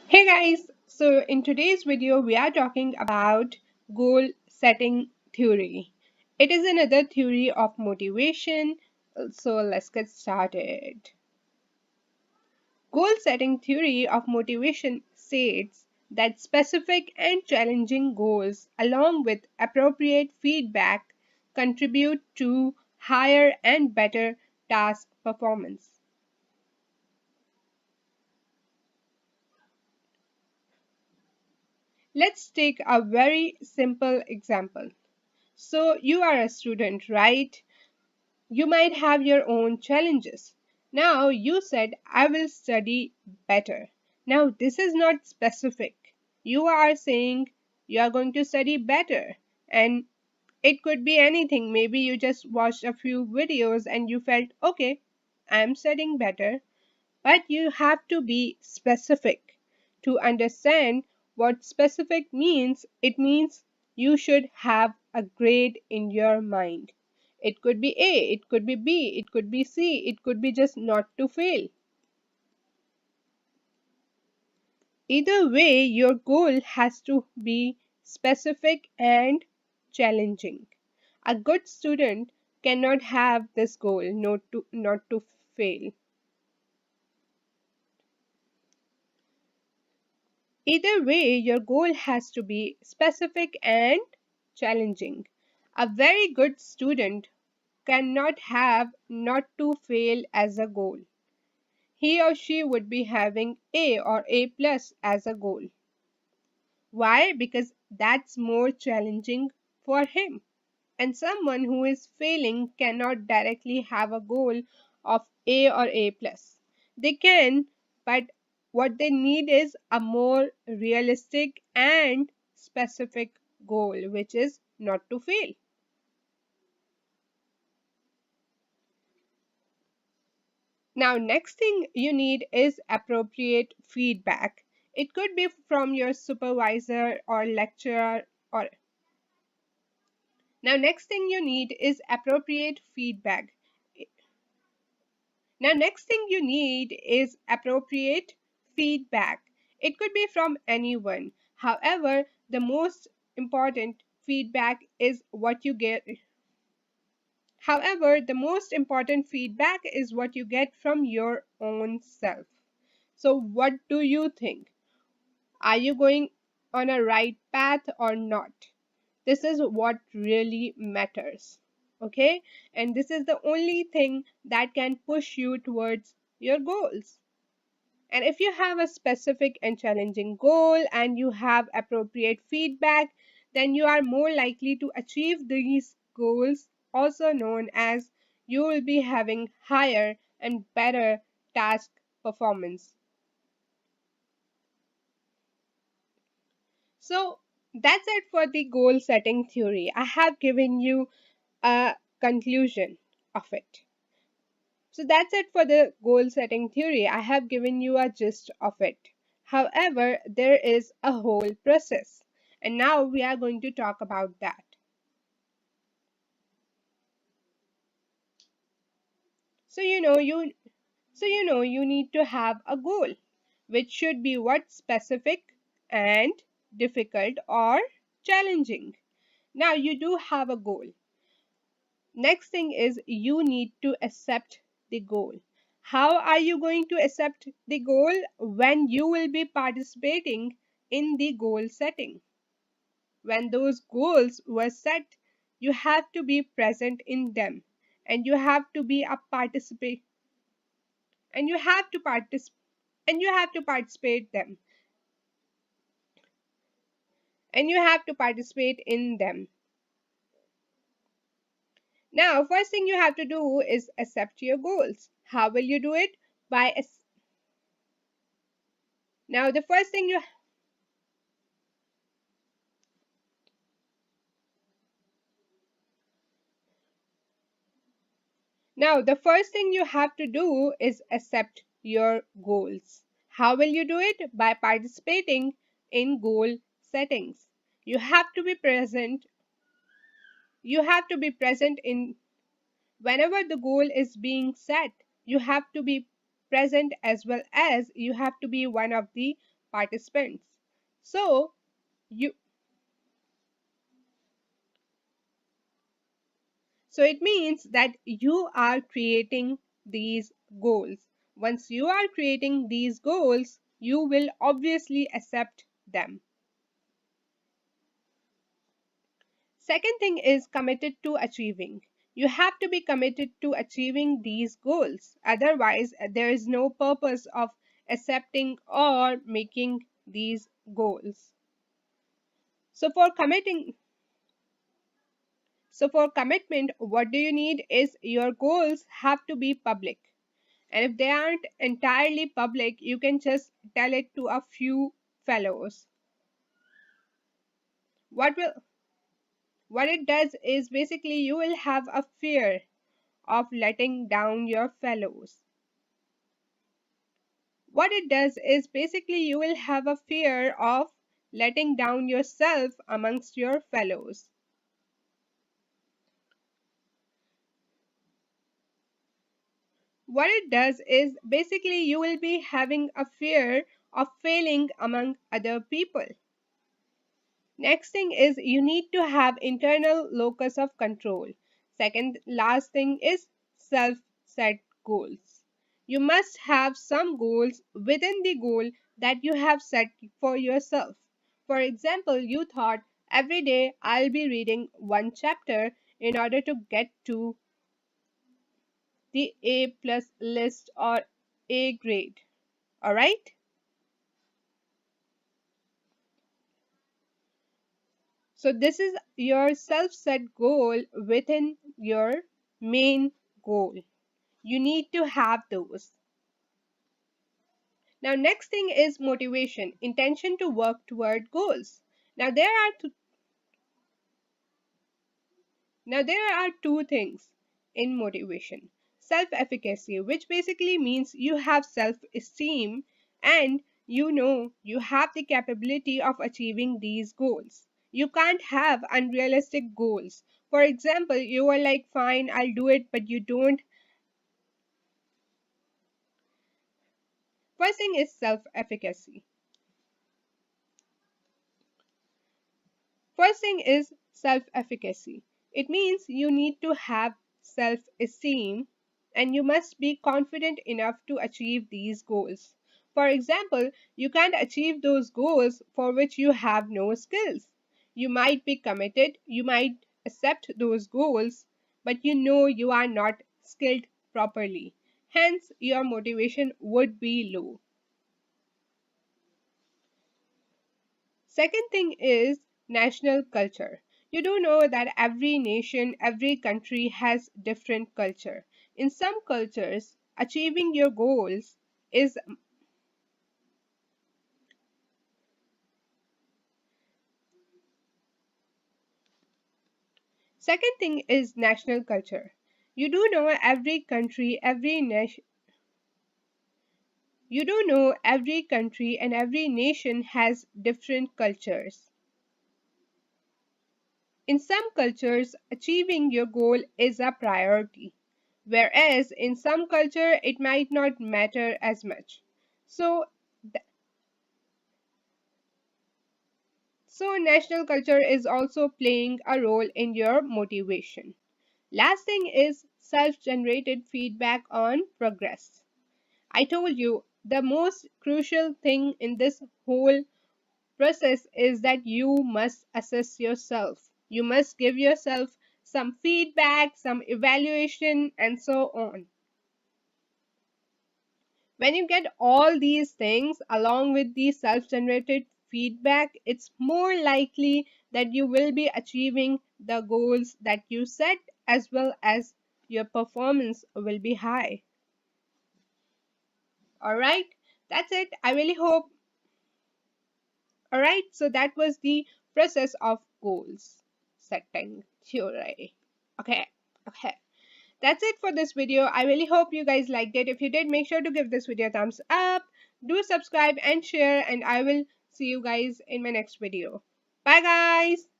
Hey guys, so in today's video we are talking about goal setting theory. It is another theory of motivation, so let's get started. Goal setting theory of motivation states that specific and challenging goals along with appropriate feedback contribute to higher and better task performance. Let's take a very simple example. So, you are a student, right? You might have your own challenges. Now, you said, I will study better. Now, this is not specific. You are saying you are going to study better, and it could be anything. Maybe you just watched a few videos and you felt, okay, I am studying better. But you have to be specific. To understand what specific means, it means you should have a grade in your mind. It could be A, it could be B, it could be C, it could be just not to fail. Either way, your goal has to be specific and challenging. A good student cannot have this goal not to fail. Either way, your goal has to be specific and challenging. A very good student cannot have not to fail as a goal. He or she would be having A or A plus as a goal. Why? Because that's more challenging for him. And someone who is failing cannot directly have a goal of A or A plus. They can, but what they need is a more realistic and specific goal, which is not to fail. Now, next thing you need is appropriate feedback. It could be from your supervisor or lecturer or now next thing you need is appropriate feedback. Now, next thing you need is appropriate feedback. It could be from anyone. However, the most important feedback is what you get. However, the most important feedback is what you get from your own self. So, what do you think? Are you going on a right path or not? This is what really matters. Okay? And this is the only thing that can push you towards your goals. And if you have a specific and challenging goal and you have appropriate feedback, then you are more likely to achieve these goals, also known as you will be having higher and better task performance. So that's it for the goal setting theory. I have given you a conclusion of it. So that's it for the goal setting theory. I have given you a gist of it. However, there is a whole process. And now we are going to talk about that. So you need to have a goal, which should be what specific and difficult or challenging. Now you do have a goal. Next thing is you need to accept the goal. How are you going to accept the goal? When you will be participating in the goal setting. When those goals were set, you have to be present in them and you have to be a participate and you have to participate them and you have to participate in them. Now, first thing you have to do is accept your goals. How will you do it? By now the first thing you Now, the first thing you have to do is accept your goals. How will you do it? By participating in goal settings. You have to be present. You have to be present in whenever the goal is being set. You have to be present as well as you have to be one of the participants. So you so it means that you are creating these goals. Once you are creating these goals, you will obviously accept them. Second thing is committed to achieving. You have to be committed to achieving these goals. Otherwise, there is no purpose of accepting or making these goals. So for committing, so for commitment, what do you need is your goals have to be public. And if they aren't entirely public, you can just tell it to a few fellows. What will what it does is basically you will have a fear of letting down your fellows. What it does is basically you will have a fear of letting down yourself amongst your fellows. What it does is basically you will be having a fear of failing among other people. Next thing is you need to have internal locus of control. Second last thing is self set goals. You must have some goals within the goal that you have set for yourself. For example, you thought every day I'll be reading one chapter in order to get to the A plus list or A grade. Alright? So this is your self-set goal within your main goal. You need to have those. Now next thing is motivation, intention to work toward goals. Now there are Now, there are two things in motivation: self efficacy, which basically means you have self esteem and you know you have the capability of achieving these goals. You can't have unrealistic goals. For example, you are like, fine, I'll do it, but you don't. First thing is self efficacy. First thing is self-efficacy. It means you need to have self-esteem and you must be confident enough to achieve these goals. For example, you can't achieve those goals for which you have no skills. You might be committed, you might accept those goals, but you know you are not skilled properly. Hence, your motivation would be low. Second thing is national culture. You do know that every nation, every country has different culture. In some cultures, achieving your goals is second thing is national culture. You do know every country, every nation you do know every country and every nation has different cultures. In some cultures, achieving your goal is a priority, whereas in some culture it might not matter as much. So, so national culture is also playing a role in your motivation. Last thing is self-generated feedback on progress. I told you the most crucial thing in this whole process is that you must assess yourself. You must give yourself some feedback, some evaluation, and so on. When you get all these things along with the self generated feedback, it's more likely that you will be achieving the goals that you set as well as your performance will be high. All right, that's it. I really hope. All right, so that was the process of goals setting theory. Okay, okay. That's it for this video. I really hope you guys liked it. If you did, make sure to give this video a thumbs up. Do subscribe and share, and I will see you guys in my next video. Bye, guys.